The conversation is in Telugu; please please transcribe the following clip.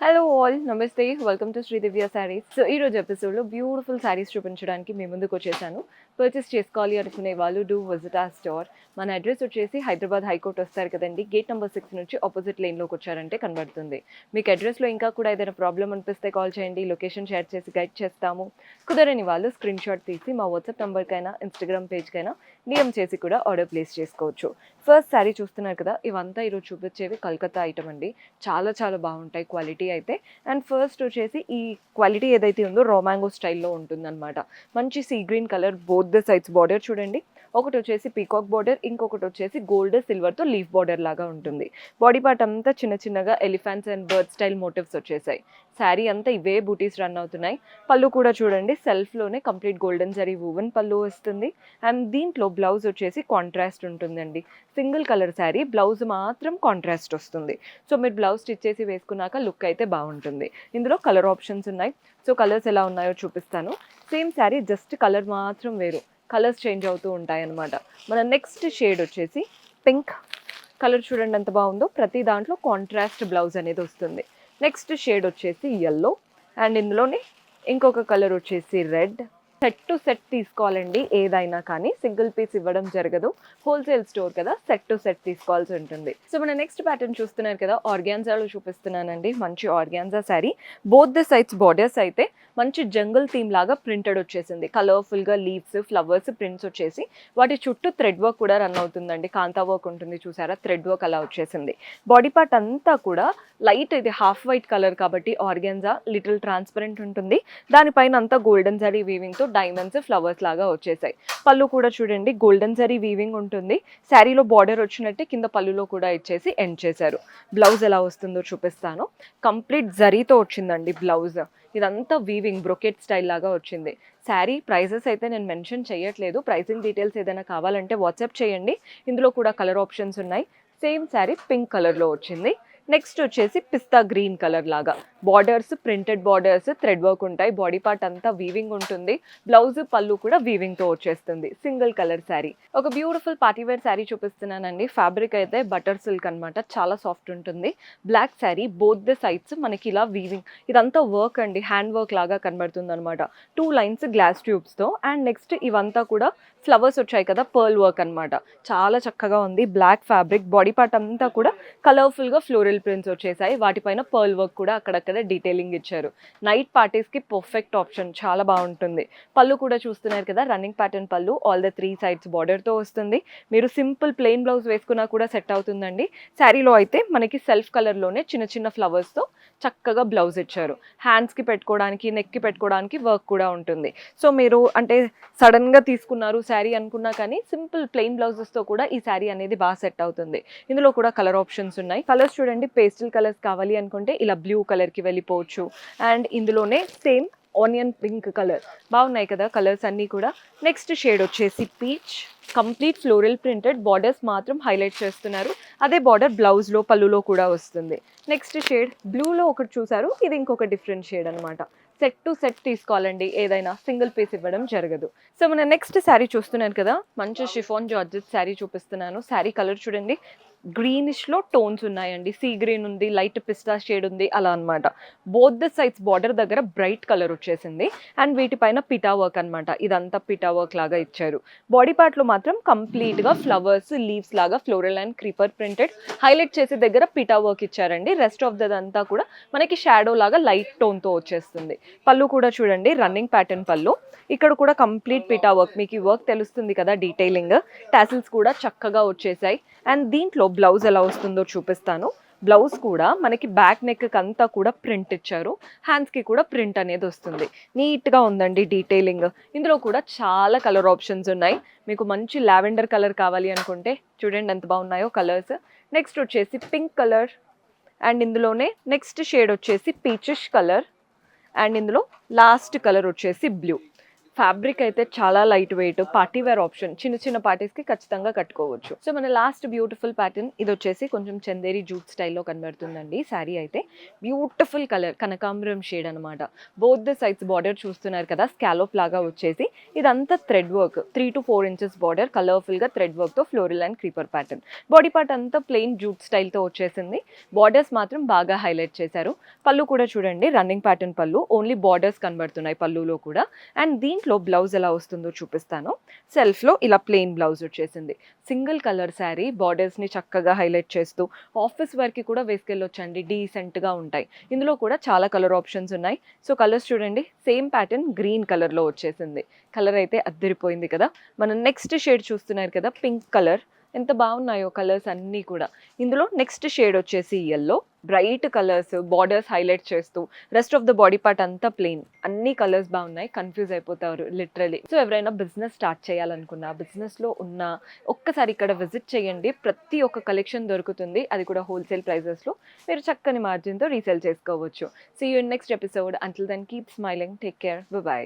హలో ఆల్ నమస్తే welcome to Sridivya saris. So ఈ రోజు ఎపిసోడ్లో బ్యూటిఫుల్ శారీస్ చూపించడానికి మీ ముందుకు వచ్చేసాను. పర్చేస్ చేసుకోవాలి అనుకునే వాళ్ళు డూ విజిట్ ఆ స్టోర్. మన అడ్రస్ వచ్చేసి హైదరాబాద్ హైకోర్ట్ వస్తారు కదండి, గేట్ నెంబర్ 6 నుంచి ఆపోజిట్ లైన్లోకి వచ్చారంటే కనబడుతుంది. మీకు అడ్రస్లో ఇంకా కూడా ఏదైనా ప్రాబ్లం అనిపిస్తే కాల్ చేయండి, లొకేషన్ షేర్ చేసి గైడ్ చేస్తాము. కుదరని వాళ్ళు స్క్రీన్ షాట్ తీసి మా వాట్సాప్ నెంబర్కైనా ఇన్స్టాగ్రామ్ పేజ్కైనా డిఎం చేసి కూడా ఆర్డర్ ప్లేస్ చేసుకోవచ్చు. ఫస్ట్ శారీ చూస్తున్నారు కదా, ఇవంతా ఈరోజు చూపించేవి కలకత్తా ఐటమ్ అండి. చాలా చాలా బాగుంటాయి క్వాలిటీ అయితే. అండ్ ఫస్ట్ వచ్చేసి ఈ క్వాలిటీ ఏదైతే ఉందో రా మ్యాంగో స్టైల్లో ఉంటుందన్నమాట. మంచి sea green colour, both the sides border చూడండి. ఒకటి వచ్చేసి పీకాక్ బార్డర్, ఇంకొకటి వచ్చేసి గోల్డ్ సిల్వర్తో లీఫ్ బార్డర్ లాగా ఉంటుంది. బాడీ పార్ట్ అంతా చిన్న చిన్నగా elephants and bird style motifs వచ్చేసాయి. శారీ అంతా ఇవే బూటీస్ రన్ అవుతున్నాయి. పళ్ళు కూడా చూడండి, సెల్ఫ్లోనే కంప్లీట్ గోల్డెన్ జరీ వూవెన్ పళ్ళు వస్తుంది. అండ్ దీంట్లో బ్లౌజ్ వచ్చేసి కాంట్రాస్ట్ ఉంటుందండి. సింగిల్ కలర్ శారీ, బ్లౌజ్ మాత్రం కాంట్రాస్ట్ వస్తుంది. సో మీరు బ్లౌజ్ స్టిచ్ చేసి వేసుకున్నాక లుక్ అయితే బాగుంటుంది. ఇందులో కలర్ ఆప్షన్స్ ఉన్నాయి. సో కలర్స్ ఎలా ఉన్నాయో చూపిస్తాను. సేమ్ శారీ, జస్ట్ కలర్ మాత్రం వేరు, కలర్స్ చేంజ్ అవుతూ ఉంటాయి అన్నమాట. మన నెక్స్ట్ షేడ్ వచ్చేసి పింక్ కలర్. చూడండి ఎంత బాగుందో, ప్రతి దాంట్లో కాంట్రాస్ట్ బ్లౌజ్ అనేది వస్తుంది. నెక్స్ట్ షేడ్ వచ్చేసి ఎల్లో, అండ్ ఇందులోనే ఇంకొక కలర్ వచ్చేసి రెడ్. సెట్ టు సెట్ తీసుకోవాలండి ఏదైనా కానీ, సింగిల్ పీస్ ఇవ్వడం జరగదు. హోల్సేల్ స్టోర్ కదా, సెట్ టు సెట్ తీసుకోవాల్సి ఉంటుంది. సో మన నెక్స్ట్ ప్యాటర్న్ చూస్తున్నారు కదా, ఆర్గాన్జాలో చూపిస్తున్నానండి. మంచి organza sari, both the sides borders అయితే మంచి జంగల్ థీమ్ లాగా ప్రింటెడ్ వచ్చేసింది. కలర్ఫుల్గా లీవ్స్, ఫ్లవర్స్ ప్రింట్స్ వచ్చేసి వాటి చుట్టూ థ్రెడ్ వర్క్ కూడా రన్ అవుతుందండి. కాంతా వర్క్ ఉంటుంది చూసారా, థ్రెడ్ వర్క్ అలా వచ్చేసింది. బాడీ పార్ట్ అంతా కూడా లైట్, ఇది హాఫ్ వైట్ కలర్ కాబట్టి ఆర్గాన్జా లిటిల్ ట్రాన్స్పరెంట్ ఉంటుంది. దానిపైన అంతా గోల్డెన్ జరీ వీవింగ్తో డైమండ్స్, ఫ్లవర్స్ లాగా వచ్చేసాయి. పళ్ళు కూడా చూడండి, గోల్డెన్ జరీ వీవింగ్ ఉంటుంది. శారీలో బార్డర్ వచ్చినట్టే కింద పళ్ళులో కూడా ఇచ్చేసి ఎండ్ చేశారు. బ్లౌజ్ ఎలా వస్తుందో చూపిస్తాను. కంప్లీట్ జరీతో వచ్చిందండి బ్లౌజ్. ఇదంతా వీవింగ్ బ్రొకెట్ స్టైల్ లాగా వచ్చింది. శారీ ప్రైజెస్ అయితే నేను మెన్షన్ చేయట్లేదు. ప్రైసింగ్ డీటెయిల్స్ ఏదైనా కావాలంటే వాట్సాప్ చేయండి. ఇందులో కూడా కలర్ ఆప్షన్స్ ఉన్నాయి. సేమ్ శారీ పింక్ కలర్లో వచ్చింది. నెక్స్ట్ వచ్చేసి పిస్తా గ్రీన్ కలర్ లాగా borders, printed borders, thread work ఉంటాయి. బాడీ పార్ట్ అంతా వీవింగ్ ఉంటుంది. బ్లౌజ్, పళ్ళు కూడా వీవింగ్తో వచ్చేస్తుంది. Single colour sari. ఒక బ్యూటిఫుల్ పార్టీవేర్ శారీ చూపిస్తున్నానండి. ఫ్యాబ్రిక్ అయితే బటర్ సిల్క్ అనమాట, చాలా సాఫ్ట్ ఉంటుంది. Black sari, both the sides మనకి ఇలా వీవింగ్, ఇదంతా వర్క్ అండి, హ్యాండ్ వర్క్ లాగా కనబడుతుంది అనమాట. 2 లైన్స్ గ్లాస్ ట్యూబ్స్తో. అండ్ నెక్స్ట్ ఇవంతా కూడా ఫ్లవర్స్ వచ్చాయి కదా, పర్ల్ వర్క్ అనమాట. చాలా చక్కగా ఉంది. బ్లాక్ ఫ్యాబ్రిక్, బాడీ పార్ట్ అంతా కూడా కలర్ఫుల్గా ఫ్లోరల్ ప్రింట్స్ వచ్చేసాయి. వాటిపైన పర్ల్ వర్క్ కూడా అక్కడక్కడ డీటెయిలింగ్ ఇచ్చారు. నైట్ పార్టీస్కి పర్ఫెక్ట్ ఆప్షన్, చాలా బాగుంటుంది. పళ్ళు కూడా చూస్తున్నారు కదా, రన్నింగ్ ప్యాటర్న్ పళ్ళు, ఆల్ ద 3 సైడ్స్ బార్డర్తో వస్తుంది. మీరు సింపుల్ ప్లెయిన్ బ్లౌజ్ వేసుకున్నా కూడా సెట్ అవుతుందండి. శారీలో అయితే మనకి సెల్ఫ్ కలర్లోనే చిన్న చిన్న ఫ్లవర్స్తో చక్కగా బ్లౌజ్ ఇచ్చారు. హ్యాండ్స్కి పెట్టుకోవడానికి, నెక్కి పెట్టుకోవడానికి వర్క్ కూడా ఉంటుంది. సో మీరు అంటే సడన్గా తీసుకున్నారు శారీ అనుకున్నా కానీ సింపుల్ ప్లెయిన్ బ్లౌజెస్తో కూడా ఈ శారీ అనేది బాగా సెట్ అవుతుంది. ఇందులో కూడా కలర్ ఆప్షన్స్ ఉన్నాయి. కలర్స్ చూడండి, పేస్టల్ కలర్స్ కావాలి అనుకుంటే ఇలా బ్లూ కలర్కి వెళ్ళిపోవచ్చు. అండ్ ఇందులోనే సేమ్ ఆనియన్ పింక్ కలర్, బాగున్నాయి కదా కలర్స్ అన్నీ కూడా. నెక్స్ట్ షేడ్ వచ్చేసి peach, complete floral printed, borders మాత్రం హైలైట్ చేస్తున్నారు. అదే బార్డర్ బ్లౌజ్లో, పళ్ళులో కూడా వస్తుంది. నెక్స్ట్ షేడ్ బ్లూలో ఒకటి చూసారు, ఇది ఇంకొక డిఫరెంట్ షేడ్ అనమాట. సెట్ టు సెట్ తీసుకోవాలండి ఏదైనా, సింగిల్ పీస్ ఇవ్వడం జరగదు. సో మన నెక్స్ట్ శారీ చూస్తున్నారు కదా, మంచి షిఫాన్ జార్జెట్ శారీ చూపిస్తున్నాను. శారీ కలర్ చూడండి, గ్రీనిష్లో టోన్స్ ఉన్నాయండి. సీ గ్రీన్ ఉంది, లైట్ పిస్తా షేడ్ ఉంది, అలా అనమాట. బోత్ ద సైడ్స్ బార్డర్ దగ్గర బ్రైట్ కలర్ వచ్చేసింది. అండ్ వీటిపైన పిటా వర్క్ అనమాట, ఇదంతా పిటా వర్క్ లాగా ఇచ్చారు. బాడీ పార్ట్లో మాత్రం కంప్లీట్గా ఫ్లవర్స్, లీవ్స్ లాగా floral and creeper printed, highlight చేసే దగ్గర పిటా వర్క్ ఇచ్చారండి. రెస్ట్ ఆఫ్ దదంతా కూడా మనకి షాడో లాగా లైట్ టోన్తో వచ్చేస్తుంది. పళ్ళు కూడా చూడండి, రన్నింగ్ ప్యాటర్న్ పళ్ళు. ఇక్కడ కూడా కంప్లీట్ పిటా వర్క్, మీకు ఈ వర్క్ తెలుస్తుంది కదా డీటెయిలింగ్. టాసిల్స్ కూడా చక్కగా వచ్చేసాయి. అండ్ దీంట్లో బ్లౌజ్ ఎలా వస్తుందో చూపిస్తాను. బ్లౌజ్ కూడా మనకి బ్యాక్ నెక్ అంతా కూడా ప్రింట్ ఇచ్చారు. హ్యాండ్స్కి కూడా ప్రింట్ అనేది వస్తుంది. నీట్గా ఉందండి డీటెయిలింగ్. ఇందులో కూడా చాలా కలర్ ఆప్షన్స్ ఉన్నాయి. మీకు మంచి లావెండర్ కలర్ కావాలి అనుకుంటే చూడండి ఎంత బాగున్నాయో కలర్స్. నెక్స్ట్ వచ్చేసి పింక్ కలర్, అండ్ ఇందులోనే నెక్స్ట్ షేడ్ వచ్చేసి పీచిష్ కలర్, అండ్ ఇందులో లాస్ట్ కలర్ వచ్చేసి బ్లూ. ఫ్యాబ్రిక్ అయితే చాలా light weight, party wear option, చిన్న చిన్న పార్టీస్కి ఖచ్చితంగా కట్టుకోవచ్చు. సో మన లాస్ట్ బ్యూటిఫుల్ ప్యాటర్న్ ఇది వచ్చేసి కొంచెం చందేరి జూట్ స్టైల్లో కనబడుతుందండి. శారీ అయితే బ్యూటిఫుల్ కలర్ కనకాంబరం షేడ్ అనమాట. బోత్ ద సైడ్స్ బార్డర్ చూస్తున్నారు కదా, స్కాలోప్ లాగా వచ్చేసి ఇదంతా thread work, 3 to 4 inches border కలర్ఫుల్గా థ్రెడ్ వర్క్తో floral and creeper pattern. Body part అంతా ప్లెయిన్ జూట్ స్టైల్తో వచ్చేసింది. బార్డర్స్ మాత్రం బాగా హైలైట్ చేశారు. పళ్ళు కూడా చూడండి, రన్నింగ్ ప్యాటర్న్ పళ్ళు, ఓన్లీ బార్డర్స్ కనబడుతున్నాయి పళ్ళులో కూడా. అండ్ దీంట్లో బ్లౌజ్ ఎలా వస్తుందో చూపిస్తాను. సెల్ఫ్లో ఇలా ప్లెయిన్ బ్లౌజ్ వచ్చేసింది. సింగిల్ కలర్ శారీ, బార్డర్స్ని చక్కగా హైలైట్ చేస్తూ ఆఫీస్ వర్క్కి కూడా వేసుకెళ్ళొచ్చండి, డీసెంట్గా ఉంటాయి. ఇందులో కూడా చాలా కలర్ ఆప్షన్స్ ఉన్నాయి. సో కలర్స్ చూడండి, సేమ్ ప్యాటర్న్ గ్రీన్ కలర్లో వచ్చేసింది. కలర్ అయితే అద్దరిపోయింది కదా. మనం నెక్స్ట్ షేడ్ చూస్తున్నారు కదా, పింక్ కలర్, ఎంత బాగున్నాయో కలర్స్ అన్నీ కూడా. ఇందులో నెక్స్ట్ షేడ్ వచ్చేసి yellow, bright colours, borders highlight చేస్తూ rest of the body part అంతా ప్లెయిన్. అన్ని కలర్స్ బాగున్నాయి, కన్ఫ్యూజ్ అయిపోతారు లిటరలీ. సో ఎవరైనా బిజినెస్ స్టార్ట్ చేయాలనుకున్నా, బిజినెస్లో ఉన్న ఒక్కసారి ఇక్కడ విజిట్ చేయండి. ప్రతి ఒక్క కలెక్షన్ దొరుకుతుంది, అది కూడా హోల్సేల్ ప్రైజెస్లో. మీరు చక్కని మార్జిన్తో రీసేల్ చేసుకోవచ్చు. See you in next episode. Until then keep smiling, take care, by.